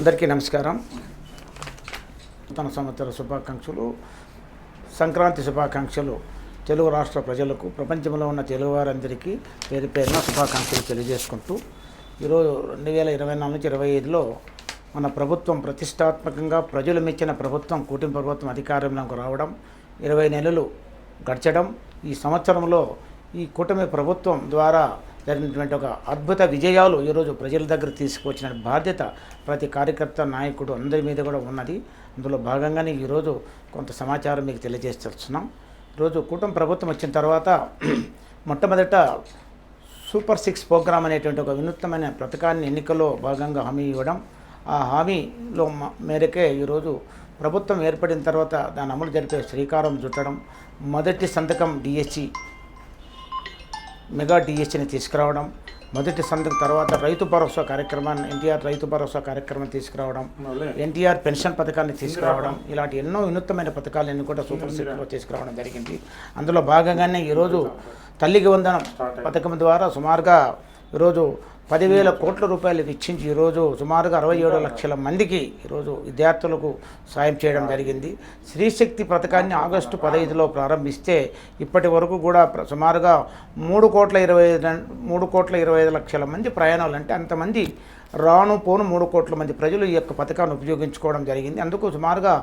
అందరికీ నమస్కారం. నూతన సంవత్సర శుభాకాంక్షలు, సంక్రాంతి శుభాకాంక్షలు తెలుగు రాష్ట్ర ప్రజలకు, ప్రపంచంలో ఉన్న తెలుగువారందరికీ పేరు పేరున శుభాకాంక్షలు తెలియజేసుకుంటూ ఈరోజు 2024 నుంచి 2025లో మన ప్రభుత్వం ప్రతిష్టాత్మకంగా ప్రజలు మెచ్చిన ప్రభుత్వం, కూటమి ప్రభుత్వం అధికారంలోకి రావడం 20 నెలలు గడచడం, ఈ సంవత్సరంలో ఈ కూటమి ప్రభుత్వం ద్వారా జరిగినటువంటి ఒక అద్భుత విజయాలు ఈరోజు ప్రజల దగ్గర తీసుకువచ్చిన బాధ్యత ప్రతి కార్యకర్త, నాయకుడు అందరి మీద కూడా ఉన్నది. అందులో భాగంగానే ఈరోజు కొంత సమాచారం మీకు తెలియజేస్తున్నాం. ఈరోజు కూటమి ప్రభుత్వం వచ్చిన తర్వాత మొట్టమొదట సూపర్ 6 ప్రోగ్రామ్ అనేటువంటి ఒక వినూత్నమైన పథకాన్ని ఎన్నికల్లో భాగంగా హామీ ఇవ్వడం, ఆ హామీలో మేరకే ఈరోజు ప్రభుత్వం ఏర్పడిన తర్వాత దాని అమలు జరిపే శ్రీకారం చుట్టడం, మొదటి సంతకం డిఎస్సి, మెగా డిఎస్సిని తీసుకురావడం, మొదటి సంతకం తర్వాత రైతు భరోసా కార్యక్రమాన్ని, ఎన్టీఆర్ రైతు భరోసా కార్యక్రమం తీసుకురావడం, ఎన్టీఆర్ పెన్షన్ పథకాన్ని తీసుకురావడం, ఇలాంటి ఎన్నో వినూత్నమైన పథకాలన్నీ కూడా సూపర్ 6లో తీసుకురావడం జరిగింది. అందులో భాగంగానే ఈరోజు తల్లికి వందనం పథకం ద్వారా సుమారుగా ఈరోజు 10,000 కోట్ల రూపాయలు వెచ్చించి ఈరోజు సుమారుగా 67 లక్షల మందికి ఈరోజు విద్యార్థులకు సాయం చేయడం జరిగింది. స్త్రీశక్తి పథకాన్ని ఆగస్టు 15లో ప్రారంభిస్తే ఇప్పటి వరకు కూడా సుమారుగా 3,25 లక్షల మంది ప్రయాణాలు, అంటే అంతమంది రాను పోను 3 కోట్ల మంది ప్రజలు ఈ యొక్క పథకాన్ని ఉపయోగించుకోవడం జరిగింది. అందుకు సుమారుగా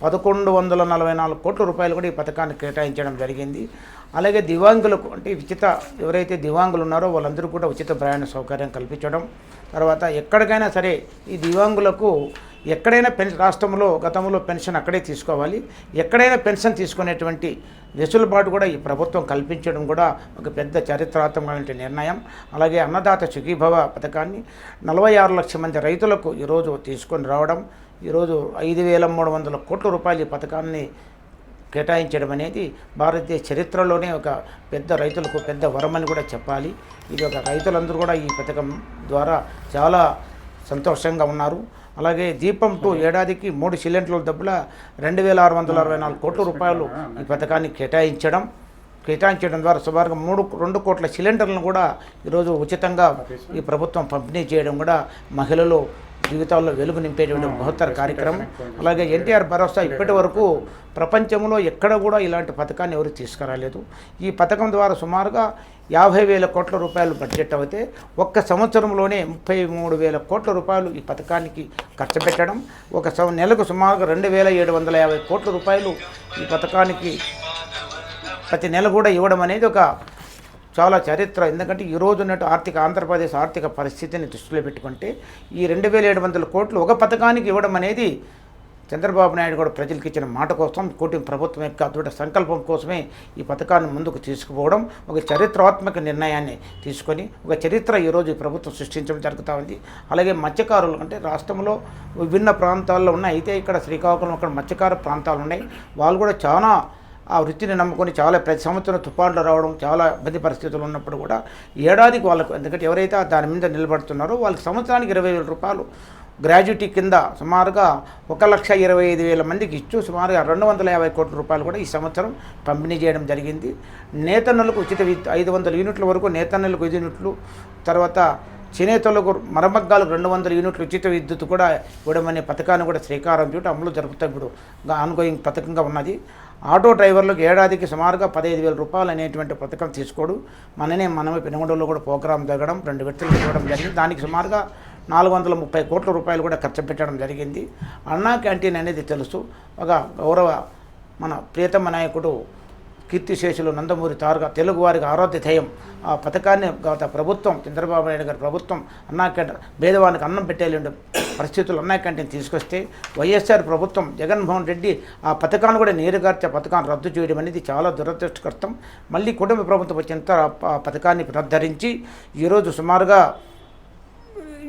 1,144 కోట్ల రూపాయలు కూడా ఈ పథకాన్ని కేటాయించడం జరిగింది. అలాగే దివ్యాంగులకు, అంటే ఎవరైతే దివ్యాంగులు ఉన్నారో వాళ్ళందరూ కూడా ఉచిత ప్రయాణ సౌకర్యం కల్పించడం, తర్వాత ఎక్కడికైనా సరే ఈ దివ్యాంగులకు ఎక్కడైనా రాష్ట్రంలో గతంలో పెన్షన్ అక్కడే తీసుకోవాలి, ఎక్కడైనా పెన్షన్ తీసుకునేటువంటి వెసులుబాటు కూడా ఈ ప్రభుత్వం కల్పించడం కూడా ఒక పెద్ద చారిత్రాత్మకమైన నిర్ణయం. అలాగే అన్నదాత సుఖీభవ పథకాన్ని 46 లక్షల మంది రైతులకు ఈరోజు తీసుకొని రావడం, ఈరోజు 5,300 కోట్ల రూపాయలు ఈ పథకాన్ని కేటాయించడం అనేది భారతదేశ చరిత్రలోనే ఒక పెద్ద రైతులకు పెద్ద వరమని కూడా చెప్పాలి. ఇది ఒక రైతులందరూ కూడా ఈ పథకం ద్వారా చాలా సంతోషంగా ఉన్నారు. అలాగే దీపం 2 ఏడాదికి 3 సిలిండర్ల డబ్బుల 2,664 కోట్ల రూపాయలు ఈ పథకాన్ని కేటాయించడం ద్వారా సుమారుగా 2 కోట్ల సిలిండర్లను కూడా ఈరోజు ఉచితంగా ఈ ప్రభుత్వం పంపిణీ చేయడం కూడా మహిళలు జీవితాల్లో వెలుగు నింపేటువంటి బృహత్తర కార్యక్రమం. అలాగే ఎన్టీఆర్ భరోసా ఇప్పటి వరకు ప్రపంచంలో ఎక్కడ కూడా ఇలాంటి పథకాన్ని ఎవరు తీసుకురాలేదు. ఈ పథకం ద్వారా సుమారుగా 50,000 కోట్ల రూపాయలు బడ్జెట్ అయితే ఒక్క సంవత్సరంలోనే 33,000 కోట్ల రూపాయలు ఈ పథకానికి ఖర్చు పెట్టడం, ఒక నెలకు సుమారుగా 2,750 కోట్ల రూపాయలు ఈ పథకానికి ప్రతి నెల కూడా ఇవ్వడం అనేది ఒక చాలా చరిత్ర. ఎందుకంటే ఈరోజు ఉన్నట్టు ఆంధ్రప్రదేశ్ ఆర్థిక పరిస్థితిని దృష్టిలో పెట్టుకుంటే ఈ 2,700 కోట్లు ఒక పథకానికి ఇవ్వడం అనేది చంద్రబాబు నాయుడు కూడా ప్రజలకు ఇచ్చిన మాట కోసం, కూటమి ప్రభుత్వం యొక్క దృఢ సంకల్పం కోసమే ఈ పథకాన్ని ముందుకు తీసుకుపోవడం, ఒక చరిత్రాత్మక నిర్ణయాన్ని తీసుకొని ఒక చరిత్ర ఈరోజు ఈ ప్రభుత్వం సృష్టించడం జరుగుతూ ఉంది. అలాగే మత్స్యకారులు, అంటే రాష్ట్రంలో విభిన్న ప్రాంతాల్లో ఉన్నాయి, అయితే ఇక్కడ శ్రీకాకుళం అక్కడ మత్స్యకార ప్రాంతాలు ఉన్నాయి. వాళ్ళు కూడా చాలా ఆ వృత్తిని నమ్ముకొని చాలా ప్రతి సంవత్సరం తుఫాన్లు రావడం, చాలా ఇబ్బంది పరిస్థితులు ఉన్నప్పుడు కూడా ఏడాదికి వాళ్ళకు, ఎందుకంటే ఎవరైతే దాని మీద నిలబడుతున్నారో వాళ్ళకి సంవత్సరానికి 20,000 రూపాయలు గ్రాడ్యుటీ కింద సుమారుగా 1,25,000 మందికి ఇచ్చు సుమారుగా 250 కోట్ల రూపాయలు కూడా ఈ సంవత్సరం పంపిణీ చేయడం జరిగింది. నేతన్నలకు ఉచిత 500 యూనిట్ల వరకు నేతన్నలకు 5 యూనిట్లు, తర్వాత చేనేతలకు మరమగ్గాలకు 200 యూనిట్లు ఉచిత విద్యుత్ కూడా ఇవ్వడం అనే పథకాన్ని కూడా శ్రీకారం చుట్టూ అమలు జరుపుతాం. ఇప్పుడు ఆన్గోయింగ్ పథకంగా ఉన్నది. ఆటో డ్రైవర్లకు ఏడాదికి సుమారుగా 15,000 రూపాయలు అనేటువంటి పథకం తీసుకోడు. మనమే పెనుగొండలో కూడా ప్రోగ్రాం జరగడం 2 వ్యక్తులకు ఇవ్వడం జరిగింది. దానికి సుమారుగా 430 కోట్ల రూపాయలు కూడా ఖర్చు పెట్టడం జరిగింది. అన్నా క్యాంటీన్ అనేది తెలుసు, ఒక గౌరవ మన ప్రియతమ నాయకుడు కీర్తిశేషులు నందమూరి తారక తెలుగు వారికి ఆరాధ్య ధ్యేయం. ఆ పథకాన్ని గత ప్రభుత్వం, చంద్రబాబు నాయుడు గారి ప్రభుత్వం అన్నా క్యాంటీన్, పేదవానికి అన్నం పెట్టేటువంటి పరిస్థితులు అన్నా క్యాంటీన్ తీసుకొస్తే వైఎస్ఆర్ ప్రభుత్వం జగన్మోహన్ రెడ్డి ఆ పథకాన్ని కూడా నీరుగార్చే పథకాన్ని రద్దు చేయడం అనేది చాలా దురదృష్టకరం. మళ్ళీ కుటుంబ ప్రభుత్వం వచ్చిన ఆ పథకాన్ని పునరుద్ధరించి ఈరోజు సుమారుగా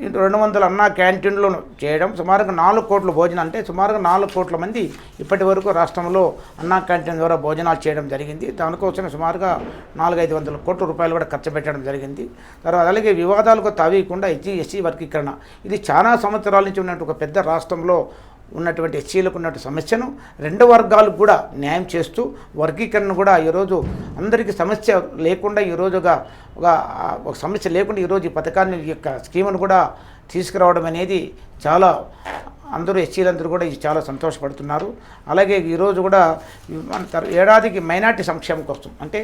200 అన్నా క్యాంటీన్లు చేయడం, సుమారుగా 4 కోట్ల భోజనం, అంటే సుమారుగా 4 కోట్ల మంది ఇప్పటి వరకు రాష్ట్రంలో అన్నా క్యాంటీన్ ద్వారా భోజనాలు చేయడం జరిగింది. దానికోసమే సుమారుగా 400-500 కోట్ల రూపాయలు కూడా ఖర్చు పెట్టడం జరిగింది. తర్వాత అలాగే వివాదాలకు తావీయకుండా ఎస్సీ వర్గీకరణ, ఇది చాలా సంవత్సరాల నుంచి ఉన్నట్టు ఒక పెద్ద రాష్ట్రంలో ఉన్నటువంటి ఎస్సీలకు ఉన్నటువంటి సమస్యను రెండు వర్గాలకు కూడా న్యాయం చేస్తూ వర్గీకరణ కూడా ఈరోజు అందరికీ సమస్య లేకుండా ఈరోజుగా ఒక సమస్య లేకుండా ఈరోజు ఈ పథకాన్ని ఈ యొక్క స్కీమును కూడా తీసుకురావడం అనేది చాలా అందరూ ఎస్సీలందరూ కూడా చాలా సంతోషపడుతున్నారు. అలాగే ఈరోజు కూడా మన ఏడాదికి మైనార్టీ సంక్షేమం కోసం అంటే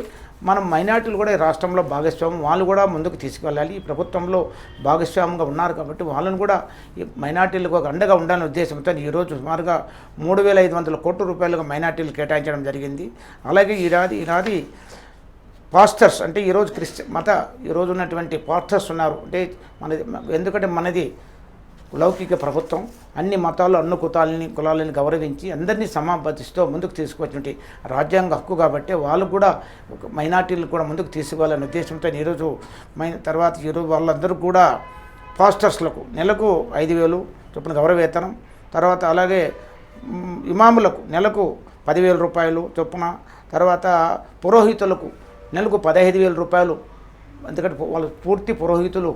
మనం మైనార్టీలు కూడా ఈ రాష్ట్రంలో భాగస్వామ్యం వాళ్ళు కూడా ముందుకు తీసుకువెళ్ళాలి. ఈ ప్రభుత్వంలో భాగస్వామ్యంగా ఉన్నారు కాబట్టి వాళ్ళను కూడా ఈ మైనార్టీలకు ఒక అండగా ఉండాలనే ఉద్దేశంతో ఈరోజు సుమారుగా 3,500 కోట్ల రూపాయలుగా మైనార్టీలు కేటాయించడం జరిగింది. అలాగే ఈనాది పాస్టర్స్ అంటే ఈరోజు ఈరోజు ఉన్నటువంటి పాస్టర్స్ ఉన్నారు అంటే ఎందుకంటే మనది లౌకిక ప్రభుత్వం అన్ని మతాలు అన్ని కులాలని గౌరవించి అందరినీ సమాపతిస్తూ ముందుకు తీసుకువచ్చినటువంటి రాజ్యాంగ హక్కు కాబట్టి వాళ్ళు కూడా మైనార్టీలు కూడా ముందుకు తీసుకువెళ్ళాలనే ఉద్దేశంతో ఈరోజు ఈరోజు వాళ్ళందరూ కూడా పాస్టర్స్లకు నెలకు 5,000 చొప్పున గౌరవవేతనం, తర్వాత అలాగే ఇమాములకు నెలకు 10,000 రూపాయలు చొప్పున, తర్వాత పురోహితులకు నెలకు 15,000 రూపాయలు. ఎందుకంటే వాళ్ళు పూర్తి పురోహితులు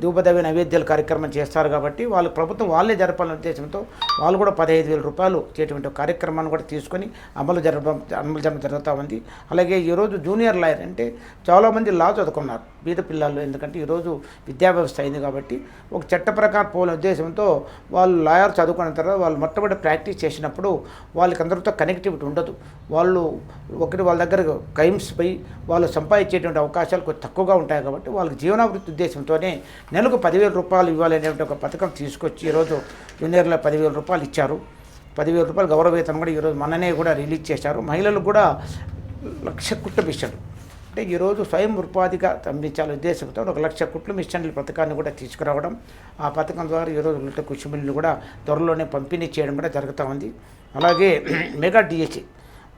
ధూపదవి నైవేద్యాల కార్యక్రమం చేస్తారు కాబట్టి వాళ్ళు ప్రభుత్వం వాళ్ళే జరపాలనే ఉద్దేశంతో వాళ్ళు కూడా 15,000 రూపాయలు చేటువంటి కార్యక్రమాన్ని కూడా తీసుకొని అమలు జరగడం జరుగుతూ ఉంది. అలాగే ఈరోజు జూనియర్ లాయర్ అంటే చాలామంది లా చదువుకున్నారు బీద పిల్లలు, ఎందుకంటే ఈరోజు విద్యా వ్యవస్థ అయింది కాబట్టి ఒక చట్ట ప్రకారం పోలే ఉద్దేశంతో వాళ్ళు లాయర్ చదువుకున్న తర్వాత వాళ్ళు మొట్టమొదటి ప్రాక్టీస్ చేసినప్పుడు వాళ్ళకి అందరితో కనెక్టివిటీ ఉండదు. వాళ్ళ దగ్గర క్రైమ్స్ పై వాళ్ళు సంపాదించేటువంటి అవకాశాలు కొంచెం తక్కువగా ఉంటాయి కాబట్టి వాళ్ళకి జీవనాభివృద్ధి ఉద్దేశంతోనే నెలకు 10,000 రూపాయలు ఇవ్వాలనేటువంటి ఒక పథకం తీసుకొచ్చి ఈరోజు జూనియర్లో 10,000 రూపాయలు ఇచ్చారు. 10,000 రూపాయలు గౌరవవేతనం కూడా ఈరోజు మననే కూడా రిలీజ్ చేశారు. మహిళలకు కూడా 1,00,000 కుట్ల మిషన్లు అంటే ఈరోజు స్వయం ఉపాధిగా అందించాల ఉద్దేశంతో 1,00,000 కుట్ల మిషన్ల పథకాన్ని కూడా తీసుకురావడం, ఆ పథకం ద్వారా ఈరోజు ఉల్లిట కుషిమిల్ని కూడా త్వరలోనే పంపిణీ చేయడం కూడా జరుగుతూ ఉంది. అలాగే మెగా డిఎస్సి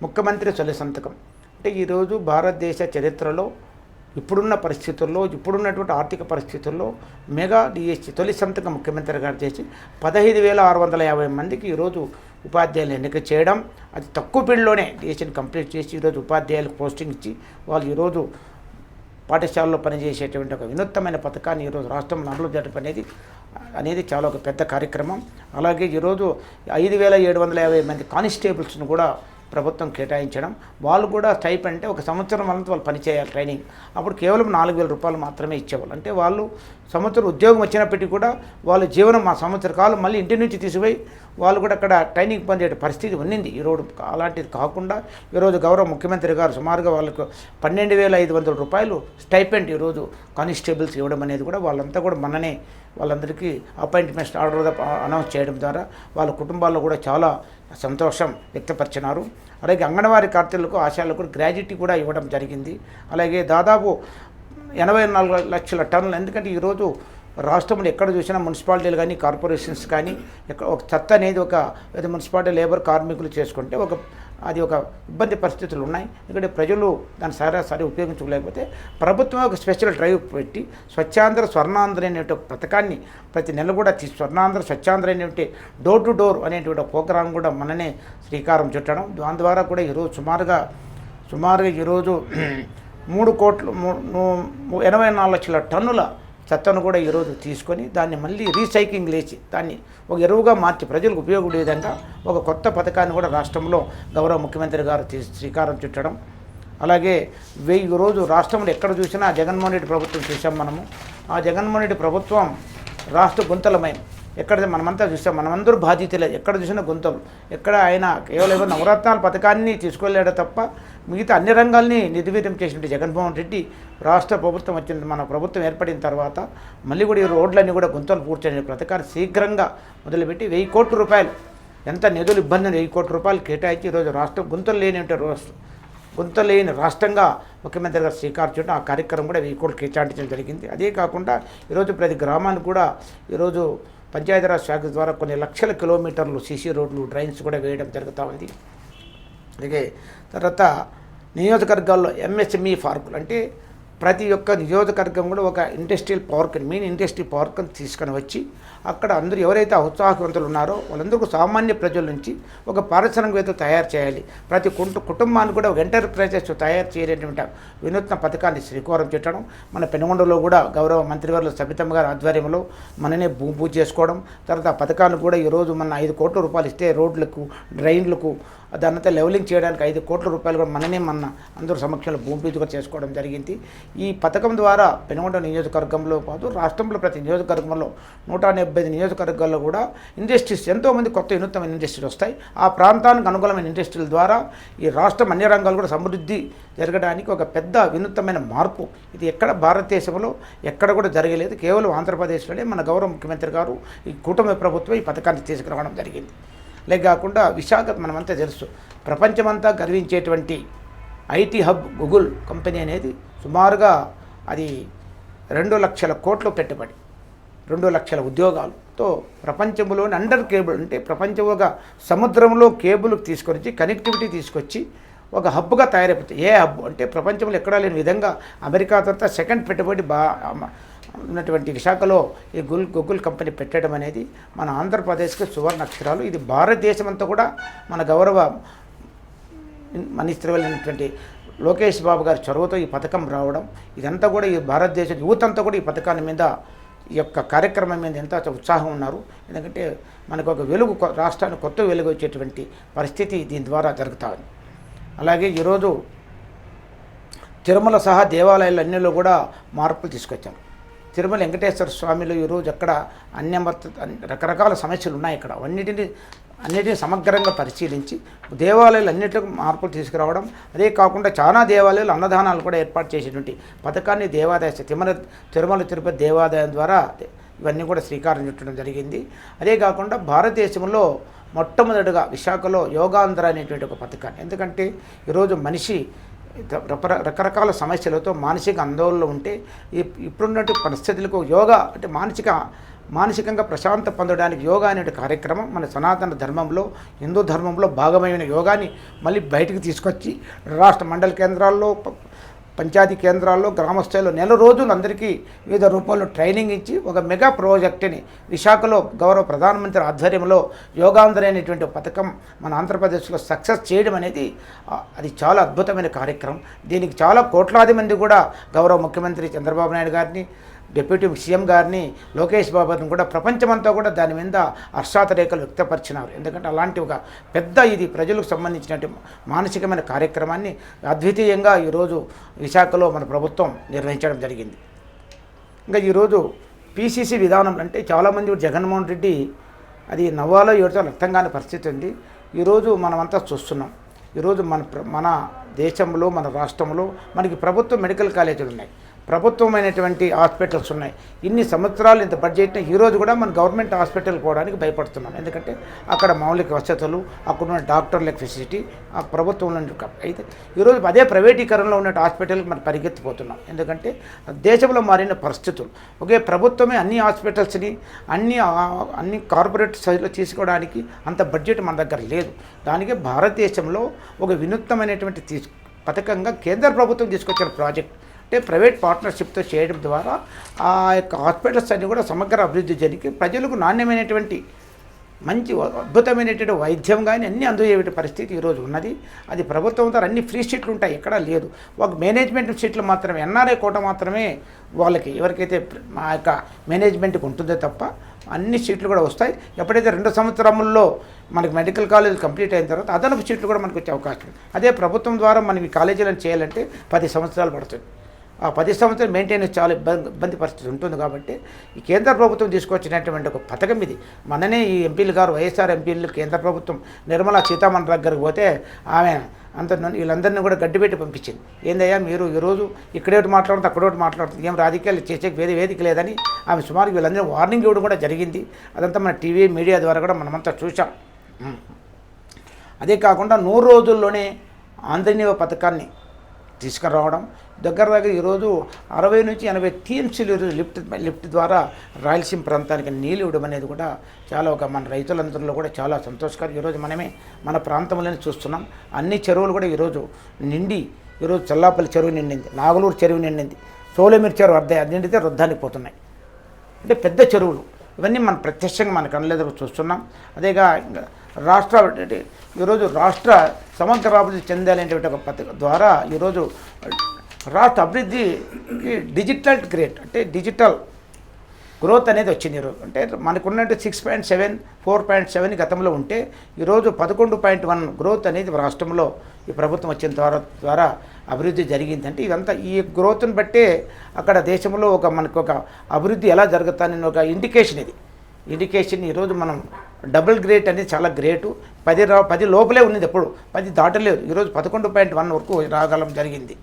ముఖ్యమంత్రి తొలి సంతకం అంటే ఈరోజు భారతదేశ చరిత్రలో ఇప్పుడున్నటువంటి ఆర్థిక పరిస్థితుల్లో మెగా డిఎస్సి తొలి సంతకం ముఖ్యమంత్రి గారు చేసి 15,650 మందికి ఈరోజు ఉపాధ్యాయులు ఎన్నిక చేయడం, అది తక్కువ పీరియడ్లోనే డిఎస్సిని కంప్లీట్ చేసి ఈరోజు ఉపాధ్యాయులకు పోస్టింగ్ ఇచ్చి వాళ్ళు ఈరోజు పాఠశాలలో పనిచేసేటువంటి ఒక వినూత్నమైన పథకాన్ని ఈరోజు రాష్ట్రంలో అమలు జరపడం అనేది చాలా ఒక పెద్ద కార్యక్రమం. అలాగే ఈరోజు 5,750 మంది కానిస్టేబుల్స్ను కూడా ప్రభుత్వం కేటాయించడం, వాళ్ళు కూడా స్టైపెండ్ అంటే ఒక సంవత్సరం వాళ్ళతో వాళ్ళు పనిచేయాలి ట్రైనింగ్, అప్పుడు కేవలం 4,000 రూపాయలు మాత్రమే ఇచ్చేవాళ్ళు. అంటే వాళ్ళు సంవత్సరం ఉద్యోగం వచ్చినప్పటికీ కూడా వాళ్ళ జీవనం ఆ సంవత్సర కాలం మళ్ళీ ఇంటి నుంచి తీసిపోయి వాళ్ళు కూడా అక్కడ ట్రైనింగ్ పొందే పరిస్థితి ఉన్నింది. ఈరోజు అలాంటిది కాకుండా ఈరోజు గౌరవ ముఖ్యమంత్రి గారు సుమారుగా వాళ్ళకు 12,500 రూపాయలు స్టైపెండ్ ఈరోజు కానిస్టేబుల్స్ ఇవ్వడం అనేది కూడా వాళ్ళంతా కూడా మననే వాళ్ళందరికీ అపాయింట్మెంట్ ఆర్డర్ అనౌన్స్ చేయడం ద్వారా వాళ్ళ కుటుంబాల్లో కూడా చాలా సంతోషం వ్యక్తపరిచినారు. అలాగే అంగన్వాడీ కార్తీలకు ఆశాలకు గ్రాడ్యుటీ కూడా ఇవ్వడం జరిగింది. అలాగే దాదాపు 84 లక్షల టన్నులు, ఎందుకంటే ఈరోజు రాష్ట్రంలో ఎక్కడ చూసినా మున్సిపాలిటీలు కానీ కార్పొరేషన్స్ కానీ ఒక చెత్త అనేది ఒక మున్సిపాలిటీ లేబర్ కార్మికులు చేసుకుంటే అది ఒక ఇబ్బంది పరిస్థితులు ఉన్నాయి. ఎందుకంటే ప్రజలు దాన్ని సరి ఉపయోగించుకోలేకపోతే ప్రభుత్వం ఒక స్పెషల్ డ్రైవ్ పెట్టి స్వచ్ఛాంధ్ర స్వర్ణాంధ్ర అనేటువంటి పథకాన్ని ప్రతి నెల కూడా స్వర్ణాంధ్ర స్వచ్ఛాంధ్ర అనేటువంటి డోర్ టు డోర్ అనేటువంటి ప్రోగ్రాం కూడా మననే శ్రీకారం చుట్టడం, దాని ద్వారా కూడా ఈరోజు సుమారుగా ఈరోజు 3,84 లక్షల టన్నుల చెత్తను కూడా ఈరోజు తీసుకొని దాన్ని మళ్ళీ రీసైక్లింగ్ లేచి దాన్ని ఒక ఎరువుగా మార్చి ప్రజలకు ఉపయోగపడే విధంగా ఒక కొత్త పథకాన్ని కూడా రాష్ట్రంలో గౌరవ ముఖ్యమంత్రి గారు శ్రీకారం చుట్టడం. అలాగే 1000 రోజు రాష్ట్రంలో ఎక్కడ చూసినా జగన్మోహన్ రెడ్డి ప్రభుత్వం చూసాం మనము. ఆ జగన్మోహన్ రెడ్డి ప్రభుత్వం రాష్ట్ర గుంతలమైన ఎక్కడ మనమంతా చూసాం, మనమందరూ బాధ్యతలే, ఎక్కడ చూసినా గుంతలు, ఎక్కడ ఆయన కేవలం నవరత్నాల పథకాన్ని తీసుకెళ్ళాడు తప్ప మిగతా అన్ని రంగాల్ని నిర్వీర్యం చేసినట్టు జగన్మోహన్ రెడ్డి రాష్ట్ర ప్రభుత్వం వచ్చింది. మన ప్రభుత్వం ఏర్పడిన తర్వాత మళ్ళీ కూడా ఈ రోడ్లన్నీ కూడా గుంతలు పూడ్చే పథకాన్ని శీఘ్రంగా మొదలుపెట్టి 1,000 కోట్ల రూపాయలు ఎంత నిధులు ఇబ్బంది 1,000 కోట్ల రూపాయలు కేటాయించి ఈరోజు రాష్ట్రం గుంతలు లేని రాష్ట్రంగా ముఖ్యమంత్రి గారు శ్రీకారం చుట్టూ ఆ కార్యక్రమం కూడా 1,000 కోట్లు కేటాయించడం జరిగింది. అదే కాకుండా ఈరోజు ప్రతి గ్రామానికి కూడా ఈరోజు పంచాయతీరాజ్ శాఖ ద్వారా కొన్ని లక్షల కిలోమీటర్లు సీసీ రోడ్లు డ్రైన్స్ కూడా వేయడం జరుగుతూ ఉంది. అలాగే తర్వాత నియోజకవర్గాల్లో ఎంఎస్ఎంఈ పార్కులు అంటే ప్రతి ఒక్క నియోజకవర్గం కూడా ఒక industrial park main industrial park తీసుకొని వచ్చి అక్కడ అందరూ ఎవరైతే ఉత్సాహవంతులు ఉన్నారో వాళ్ళందరూ సామాన్య ప్రజల నుంచి ఒక పారిశ్రామికవేత్త తయారు చేయాలి, ప్రతి కుటుంబాన్ని కూడా ఒక ఎంటర్ప్రైజెస్ తయారు చేయలేటువంటి వినూత్న పథకాన్ని శ్రీకారం చుట్టడం. మన పెనుగొండలో కూడా గౌరవ మంత్రివర్యులు సబితమ్మ గారి ఆధ్వర్యంలో మననే భూమి పూజ చేసుకోవడం. తర్వాత ఆ పథకాన్ని కూడా ఈరోజు మన 5 కోట్ల రూపాయలు ఇస్తే రోడ్లకు డ్రైన్లకు దానంతా లెవెలింగ్ చేయడానికి 5 కోట్ల రూపాయలు కూడా మననే అందరూ సమక్షంలో భూమి పూజ కూడా చేసుకోవడం జరిగింది. ఈ పథకం ద్వారా పెనుగొండ నియోజకవర్గంలో పాటు రాష్ట్రంలో ప్రతి నియోజకవర్గంలో 175 నియోజకవర్గాల్లో కూడా ఇండస్ట్రీస్ ఎంతోమంది కొత్త వినూత్నమైన ఇండస్ట్రీలు వస్తాయి. ఆ ప్రాంతానికి అనుకూలమైన ఇండస్ట్రీల ద్వారా ఈ రాష్ట్రం అన్ని రంగాలు కూడా సమృద్ధి జరగడానికి ఒక పెద్ద వినూత్నమైన మార్పు. ఇది ఎక్కడ భారతదేశంలో ఎక్కడ కూడా జరగలేదు. కేవలం ఆంధ్రప్రదేశ్లోనే మన గౌరవ ముఖ్యమంత్రి గారు ఈ కూటమి ప్రభుత్వం ఈ పథకాన్ని తీసుకురావడం జరిగింది. లే కాకుండా విశాఖ మనమంతా తెలుసు, ప్రపంచమంతా గర్వించేటువంటి ఐటీ హబ్ గూగుల్ కంపెనీ అనేది సుమారుగా అది 2 లక్షల కోట్ల పెట్టుబడి, 2 లక్షల ఉద్యోగాలతో ప్రపంచంలోని అండర్ కేబుల్ అంటే ప్రపంచంగా సముద్రంలో కేబుల్ తీసుకొచ్చి కనెక్టివిటీ తీసుకొచ్చి ఒక హబ్గా తయారైపోతుంది. ఏ హబ్ అంటే ప్రపంచంలో ఎక్కడా లేని విధంగా అమెరికా తర్వాత సెకండ్ పెట్టుబడి ఉన్నటువంటి విశాఖలో ఈ గూగుల్ కంపెనీ పెట్టడం అనేది మన ఆంధ్రప్రదేశ్కి సువర్ణ అక్షరాలు. ఇది భారతదేశం అంతా కూడా మన గౌరవ మంత్రివర్యులైనటువంటి లోకేష్ బాబు గారి చొరవతో ఈ పథకం రావడం, ఇదంతా కూడా ఈ భారతదేశ యువత అంతా కూడా ఈ పథకాన్ని మీద ఈ యొక్క కార్యక్రమం మీద ఎంత ఉత్సాహం ఉన్నారు. ఎందుకంటే మనకు ఒక వెలుగు, రాష్ట్రానికి కొత్త వెలుగు వచ్చేటువంటి పరిస్థితి దీని ద్వారా జరుగుతుంది. అలాగే ఈరోజు తిరుమల సహా దేవాలయాలన్నిలో కూడా మార్పులు తీసుకొచ్చారు. తిరుమల వెంకటేశ్వర స్వామిలో ఈరోజు అక్కడ రకరకాల సమస్యలు ఉన్నాయి. ఇక్కడ అన్నిటిని సమగ్రంగా పరిశీలించి దేవాలయాలు అన్నింటికి మార్పులు తీసుకురావడం, అదే కాకుండా చాలా దేవాలయాలు అన్నదానాలు కూడా ఏర్పాటు చేసేటువంటి పథకాన్ని దేవాదాయ తిరుమల తిరుపతి దేవాదాయం ద్వారా ఇవన్నీ కూడా శ్రీకారం చుట్టడం జరిగింది. అదే కాకుండా భారతదేశంలో మొట్టమొదటిగా విశాఖలో యోగాంధ్ర అనేటువంటి ఒక పథకాన్ని, ఎందుకంటే ఈరోజు మనిషి రకరకాల సమస్యలతో మానసిక ఆందోళనలో ఉంటే ఇప్పుడున్నట్టు పరిస్థితులకు యోగా అంటే మానసికంగా ప్రశాంత పొందడానికి యోగా అనే కార్యక్రమం మన సనాతన ధర్మంలో, హిందూ ధర్మంలో భాగమైన యోగాని మళ్ళీ బయటికి తీసుకొచ్చి రాష్ట్ర మండల కేంద్రాల్లో, పంచాయతీ కేంద్రాల్లో, గ్రామస్థాయిలో నెల రోజులు అందరికీ వివిధ రూపాల్లో ట్రైనింగ్ ఇచ్చి ఒక మెగా ప్రాజెక్టుని విశాఖలో గౌరవ ప్రధానమంత్రి ఆధ్వర్యంలో యోగాంధ్ర అనేటువంటి పథకం మన ఆంధ్రప్రదేశ్లో సక్సెస్ చేయడం అనేది అది చాలా అద్భుతమైన కార్యక్రమం. దీనికి చాలా కోట్లాది మంది కూడా గౌరవ ముఖ్యమంత్రి చంద్రబాబు నాయుడు గారిని, డిప్యూటీ సీఎం గారిని, లోకేష్ బాబుని కూడా ప్రపంచమంతా కూడా దాని మీద హర్షాతిరేకలు వ్యక్తపరిచినారు. ఎందుకంటే అలాంటి ఒక పెద్ద ఇది ప్రజలకు సంబంధించినటువంటి మానసికమైన కార్యక్రమాన్ని అద్వితీయంగా ఈరోజు విశాఖలో మన ప్రభుత్వం నిర్వహించడం జరిగింది. ఇంకా ఈరోజు పీసీసీ విధానం అంటే చాలామంది జగన్మోహన్ రెడ్డి అది నవ్వాలో ఏడ్చాలో అర్థం కాని పరిస్థితి ఉంది. ఈరోజు మనమంతా చూస్తున్నాం. ఈరోజు మన దేశంలో, మన రాష్ట్రంలో మనకి ప్రభుత్వ మెడికల్ కాలేజీలు ఉన్నాయి, ప్రభుత్వమైనటువంటి హాస్పిటల్స్ ఉన్నాయి. ఇన్ని సంవత్సరాలు ఇంత బడ్జెట్ని ఈరోజు కూడా మన గవర్నమెంట్ హాస్పిటల్ పోవడానికి భయపడుతున్నాం. ఎందుకంటే అక్కడ మౌలిక వసతులు, అక్కడ ఉన్న డాక్టర్ల ఫెసిలిటీ ఆ ప్రభుత్వంలో అయితే ఈరోజు అదే ప్రైవేటీకరణలో ఉన్న హాస్పిటల్కి మనం పరిగెత్తిపోతున్నాం. ఎందుకంటే దేశంలో మారిన పరిస్థితులు, ఒకే ప్రభుత్వమే అన్ని హాస్పిటల్స్ని అన్ని కార్పొరేట్ సైజులో తీసుకోవడానికి అంత బడ్జెట్ మన దగ్గర లేదు. దానికి భారతదేశంలో ఒక వినూత్నమైనటువంటి పథకంగా కేంద్ర ప్రభుత్వం తీసుకొచ్చిన ప్రాజెక్ట్ అంటే ప్రైవేట్ పార్ట్నర్షిప్తో చేయడం ద్వారా ఆ యొక్క హాస్పిటల్స్ అన్నీ కూడా సమగ్ర అభివృద్ధి జరిగి ప్రజలకు నాణ్యమైనటువంటి మంచి అద్భుతమైనటువంటి వైద్యం కానీ అన్నీ అందజేయ పరిస్థితి ఈరోజు ఉన్నది. అది ప్రభుత్వం ద్వారా అన్ని ఫ్రీ సీట్లు ఉంటాయి, ఎక్కడా లేదు. ఒక మేనేజ్మెంట్ సీట్లు మాత్రమే, ఎన్ఆర్ఐ కోట మాత్రమే వాళ్ళకి ఎవరికైతే మా యొక్క మేనేజ్మెంట్కి ఉంటుందో తప్ప అన్ని సీట్లు కూడా వస్తాయి. ఎప్పుడైతే 2 సంవత్సరంలో మనకి మెడికల్ కాలేజ్ కంప్లీట్ అయిన తర్వాత అదనపు సీట్లు కూడా మనకు వచ్చే అవకాశం ఉంది. అదే ప్రభుత్వం ద్వారా మనం ఈ కాలేజీలను చేయాలంటే 10 సంవత్సరాలు పడుతుంది. ఆ 10 సంవత్సరాలు మెయింటెనెన్స్ చాలా ఇబ్బంది పరిస్థితి ఉంటుంది. కాబట్టి ఈ కేంద్ర ప్రభుత్వం తీసుకొచ్చినటువంటి ఒక పథకం ఇది. మననే ఈ ఎంపీలు గారు, వైఎస్ఆర్ ఎంపీలు కేంద్ర ప్రభుత్వం నిర్మలా సీతారామన్ దగ్గరికి పోతే ఆమె వీళ్ళందరినీ కూడా గడ్డిపెట్టి పంపించింది. ఏందయ్యా మీరు ఈరోజు ఇక్కడేటి మాట్లాడుతుంది, అక్కడోటి మాట్లాడుతుంది, ఏం రాజకీయాలు చేసే వేదిక లేదని ఆమె సుమారు వీళ్ళందరూ వార్నింగ్ ఇవ్వడం కూడా జరిగింది. అదంతా మన టీవీ మీడియా ద్వారా కూడా మనమంతా చూసాం. అదే కాకుండా 100 రోజుల్లోనే ఆంధ్రనీయ పథకాన్ని తీసుకురావడం, దగ్గర ఈరోజు 60 నుంచి 80 టీఎంసీలు లిఫ్ట్ ద్వారా రాయలసీమ ప్రాంతానికి నీళ్ళు ఇవ్వడం అనేది కూడా చాలా మన రైతులందరిలో కూడా చాలా సంతోషకరం. ఈరోజు మనమే మన ప్రాంతంలోనే చూస్తున్నాం, అన్ని చెరువులు కూడా ఈరోజు నిండి ఈరోజు చల్లాపల్లి చెరువు నిండింది, నాగలూరు చెరువు నిండింది, సోలేమిరి చెరువు అది నిండితే వృద్ధానికి పోతున్నాయి. అంటే పెద్ద చెరువులు ఇవన్నీ మనం ప్రత్యక్షంగా మన కళ్ళెదురు చూస్తున్నాం. అదేగా రాష్ట్ర ఈరోజు రాష్ట్ర సమగ్ర అభివృద్ధి చెందాలనేటువంటి ఒక పథకం ద్వారా ఈరోజు రాష్ట్ర అభివృద్ధికి డిజిటల్ గ్రేట్ అంటే డిజిటల్ గ్రోత్ అనేది వచ్చింది ఈరోజు. అంటే మనకున్నట్టు 6.7 4.7 గతంలో ఉంటే ఈరోజు 11.1 గ్రోత్ అనేది రాష్ట్రంలో ఈ ప్రభుత్వం వచ్చిన ద్వారా అభివృద్ధి జరిగిందంటే ఇదంతా ఈ గ్రోత్ని బట్టే అక్కడ దేశంలో మనకు ఒక అభివృద్ధి ఎలా జరుగుతుందని ఒక ఇండికేషన్ ఈరోజు మనం డబుల్ గ్రేట్ అనేది చాలా గ్రేటు. 10 లోపలే ఉన్నది, ఎప్పుడు 10 దాటలేదు. ఈరోజు 11.1 వరకు రాగలం జరిగింది.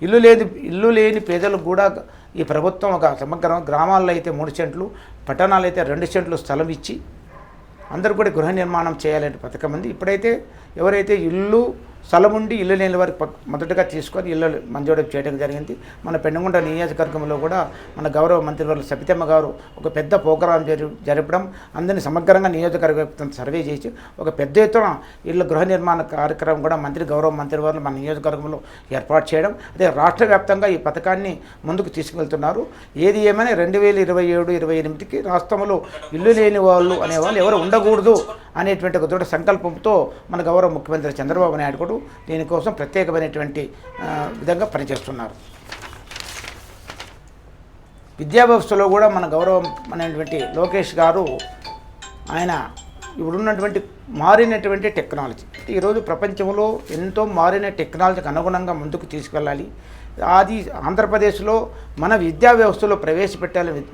ఇల్లు లేని పేదలకు కూడా ఈ ప్రభుత్వం ఒక సమగ్ర గ్రామాల్లో అయితే 3 సెంట్లు, పట్టణాలు అయితే 2 సెంట్లు స్థలం ఇచ్చి అందరూ కూడా గృహ నిర్మాణం చేయాలనే పథకం ఉంది. ఇప్పుడైతే ఎవరైతే స్థలం ఉండి ఇల్లు లేని వారికి మొదటగా తీసుకొని ఇల్లు మంజూరు చేయడం జరిగింది. మన పెనుగొండ నియోజకవర్గంలో కూడా మన గౌరవ మంత్రివర్యులు సబితమ్మ గారు ఒక పెద్ద ప్రోగ్రాం జరపడం, అందరినీ సమగ్రంగా నియోజకవర్గ సర్వే చేసి ఒక పెద్ద ఎత్తున ఇళ్ళ గృహ నిర్మాణ కార్యక్రమం కూడా గౌరవ మంత్రివర్యులు మన నియోజకవర్గంలో ఏర్పాటు చేయడం, అదే రాష్ట్ర వ్యాప్తంగా ఈ పథకాన్ని ముందుకు తీసుకువెళ్తున్నారు. ఏది ఏమైనా 2027-28కి రాష్ట్రంలో ఇల్లు లేని వాళ్ళు అనేవాళ్ళు ఎవరు ఉండకూడదు అనేటువంటి ఒక దృఢ సంకల్పంతో మన గౌరవ ముఖ్యమంత్రి చంద్రబాబు నాయుడు కూడా దీనికోసం ప్రత్యేకమైనటువంటి విధంగా పనిచేస్తున్నారు. విద్యా వ్యవస్థలో కూడా మన గౌరవం అనేటువంటి లోకేష్ గారు ఆయన ఇప్పుడున్నటువంటి మారినటువంటి టెక్నాలజీ, ఈరోజు ప్రపంచంలో ఎంతో మారిన టెక్నాలజీకి అనుగుణంగా ముందుకు తీసుకెళ్ళాలి. అది ఆంధ్రప్రదేశ్లో మన విద్యా వ్యవస్థలో ప్రవేశపెట్టాలని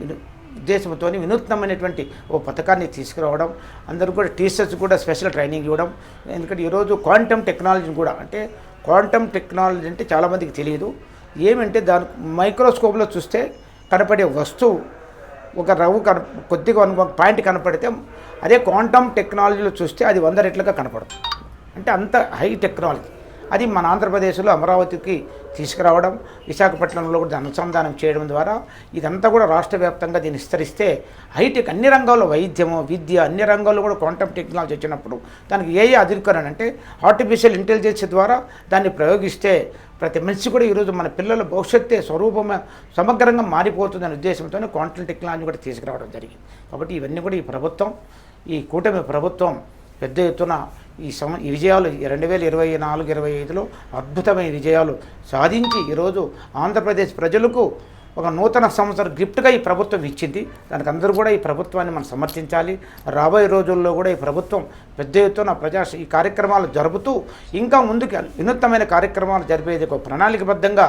ఉద్దేశంతో వినూత్నమైనటువంటి ఓ పథకాన్ని తీసుకురావడం, అందరూ కూడా టీచర్స్ కూడా స్పెషల్ ట్రైనింగ్ ఇవ్వడం. ఎందుకంటే ఈరోజు క్వాంటమ్ టెక్నాలజీని కూడా అంటే క్వాంటమ్ టెక్నాలజీ అంటే చాలామందికి తెలియదు. ఏమంటే దాని మైక్రోస్కోప్లో చూస్తే కనపడే వస్తువు ఒక రవ్వు కొద్దిగా పాయింట్ కనపడితే అదే క్వాంటమ్ టెక్నాలజీలో చూస్తే అది 100 రెట్లుగా కనపడుతుంది. అంటే అంత హై టెక్నాలజీ అది మన ఆంధ్రప్రదేశ్లో అమరావతికి తీసుకురావడం, విశాఖపట్నంలో కూడా అనుసంధానం చేయడం ద్వారా ఇదంతా కూడా రాష్ట్ర వ్యాప్తంగా దీన్ని విస్తరిస్తే హైటెక్ అన్ని రంగాల్లో వైద్యము, విద్య అన్ని రంగాల్లో కూడా క్వాంటమ్ టెక్నాలజీ వచ్చినప్పుడు దానికి అధికరణ అంటే ఆర్టిఫిషియల్ ఇంటెలిజెన్స్ ద్వారా దాన్ని ప్రయోగిస్తే ప్రతి మనిషి కూడా ఈరోజు మన పిల్లల భవిష్యత్తే స్వరూపమే సమగ్రంగా మారిపోతుందనే ఉద్దేశంతో క్వాంటమ్ టెక్నాలజీ కూడా తీసుకురావడం జరిగింది. కాబట్టి ఇవన్నీ కూడా ఈ కూటమి ప్రభుత్వం పెద్ద ఎత్తున ఈ విజయాలు 2024-25లో అద్భుతమైన విజయాలు సాధించి ఈరోజు ఆంధ్రప్రదేశ్ ప్రజలకు ఒక నూతన సంవత్సరం గిఫ్ట్గా ఈ ప్రభుత్వం ఇచ్చింది. దానికి అందరూ కూడా ఈ ప్రభుత్వాన్ని మనం సమర్థించాలి. రాబోయే రోజుల్లో కూడా ఈ ప్రభుత్వం పెద్ద ఎత్తున ఈ కార్యక్రమాలు జరుపుతూ ఇంకా ముందుకు వినూత్నమైన కార్యక్రమాలు జరిపేది ఒక ప్రణాళికబద్ధంగా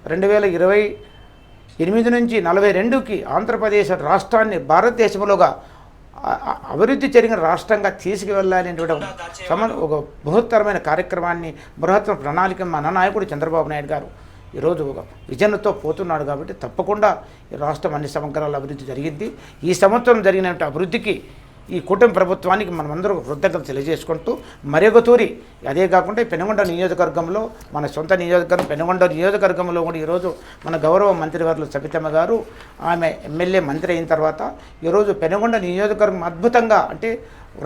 2028 నుంచి 42కి ఆంధ్రప్రదేశ్ రాష్ట్రాన్ని భారతదేశంలోగా అభివృద్ధి జరిగిన రాష్ట్రంగా తీసుకువెళ్ళాలనేటువంటి ఒక బృహత్తరమైన కార్యక్రమాన్ని బృహత్తర ప్రణాళిక మన నాయకుడు చంద్రబాబు నాయుడు గారు ఈరోజు ఒక విజన్తో పోతున్నాడు. కాబట్టి తప్పకుండా ఈ రాష్ట్రం అన్ని సమగ్రాల అభివృద్ధి జరిగింది. ఈ సంవత్సరం జరిగిన అభివృద్ధికి ఈ కూటమి ప్రభుత్వానికి మనమందరూ కృతజ్ఞతలు తెలియజేసుకుంటూ మరొక తూరి అదే కాకుండా పెనుగొండ నియోజకవర్గంలో మన సొంత నియోజకవర్గం పెనుగొండ నియోజకవర్గంలో కూడా ఈరోజు మన గౌరవ మంత్రివర్యులు సబితమ్మ గారు ఆమె ఎమ్మెల్యే మంత్రి అయిన తర్వాత ఈరోజు పెనుగొండ నియోజకవర్గం అద్భుతంగా అంటే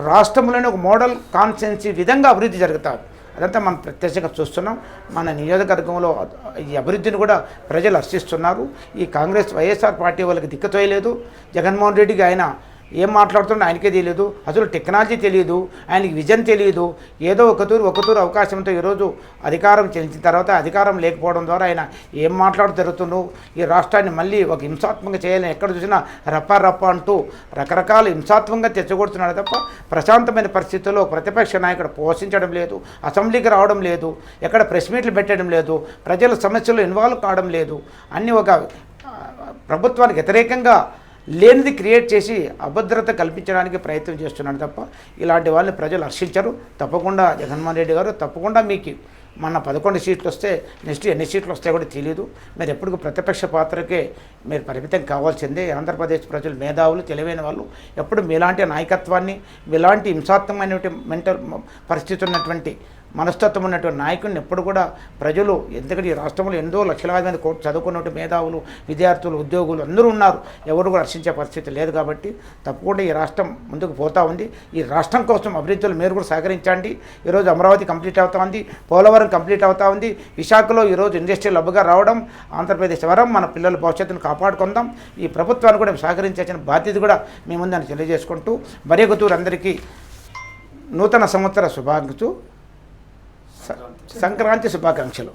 రాష్ట్రంలోనే ఒక మోడల్ కాన్స్టిట్యున్సీ విధంగా అభివృద్ధి జరుగుతారు. అదంతా మనం ప్రత్యక్షంగా చూస్తున్నాం. మన నియోజకవర్గంలో ఈ అభివృద్ధిని కూడా ప్రజలు హర్షిస్తున్నారు. ఈ కాంగ్రెస్ వైఎస్ఆర్ పార్టీ వాళ్ళకి దిక్కుతోయలేదు. జగన్మోహన్ రెడ్డికి ఆయన ఏం మాట్లాడుతుండో ఆయనకే తెలియదు, అసలు టెక్నాలజీ తెలియదు, ఆయనకి విజన్ తెలియదు. ఏదో ఒక తూరు అవకాశంతో ఈరోజు అధికారం చెల్లించిన తర్వాత అధికారం లేకపోవడం ద్వారా ఆయన ఏం మాట్లాడుతున్నారు, ఈ రాష్ట్రాన్ని మళ్ళీ ఒక హింసాత్మకంగా చేయాలని ఎక్కడ చూసినా రప్ప అంటూ రకరకాల హింసాత్మకంగా తెచ్చగొడుతున్నాడు తప్ప ప్రశాంతమైన పరిస్థితుల్లో ప్రతిపక్ష నాయకుడు పోషించడం లేదు, అసెంబ్లీకి రావడం లేదు, ఎక్కడ ప్రెస్ మీట్లు పెట్టడం లేదు, ప్రజల సమస్యలు ఇన్వాల్వ్ కావడం లేదు. అన్నీ ఒక ప్రభుత్వానికి వ్యతిరేకంగా లేనిది క్రియేట్ చేసి అభద్రత కల్పించడానికి ప్రయత్నం చేస్తున్నాడు తప్ప ఇలాంటి వాళ్ళని ప్రజలు హర్షించరు. తప్పకుండా జగన్మోహన్ రెడ్డి గారు తప్పకుండా మీకు మన 11 సీట్లు వస్తే నెక్స్ట్ ఎన్ని సీట్లు వస్తాయో కూడా తెలియదు. మీరు ఎప్పుడు ప్రతిపక్ష పాత్రకే మీరు పరిమితం కావాల్సిందే. ఆంధ్రప్రదేశ్ ప్రజలు మేధావులు తెలివైన వాళ్ళు ఎప్పుడు మీలాంటి నాయకత్వాన్ని మీలాంటి హింసాత్మకమైనటువంటి మెంటల్ పరిస్థితి ఉన్నటువంటి మనస్తత్వం ఉన్నటువంటి నాయకుడిని ఎప్పుడు కూడా ప్రజలు, ఎందుకంటే ఈ రాష్ట్రంలో ఎంతో లక్షలాది మంది చదువుకున్నటువంటి మేధావులు, విద్యార్థులు, ఉద్యోగులు అందరూ ఉన్నారు. ఎవరు కూడా హర్షించే పరిస్థితి లేదు. కాబట్టి తప్పకుండా ఈ రాష్ట్రం ముందుకు పోతూ ఉంది. ఈ రాష్ట్రం కోసం అభివృద్ధిలో మీరు కూడా సహకరించండి. ఈరోజు అమరావతి కంప్లీట్ అవుతా ఉంది, పోలవరం కంప్లీట్ అవుతా ఉంది, విశాఖలో ఈరోజు ఇండస్ట్రియల్ హబ్గా రావడం, ఆంధ్రప్రదేశ్ వరం, మన పిల్లల భవిష్యత్తును కాపాడుకుందాం. ఈ ప్రభుత్వాన్ని కూడా సహకరించాల్సిన బాధ్యత కూడా మీ ముందని తెలియజేసుకుంటూ మరికొత్తూరందరికీ నూతన సంవత్సర శుభాకాంక్షలు, సంక్రాంతి శుభాకాంక్షలు.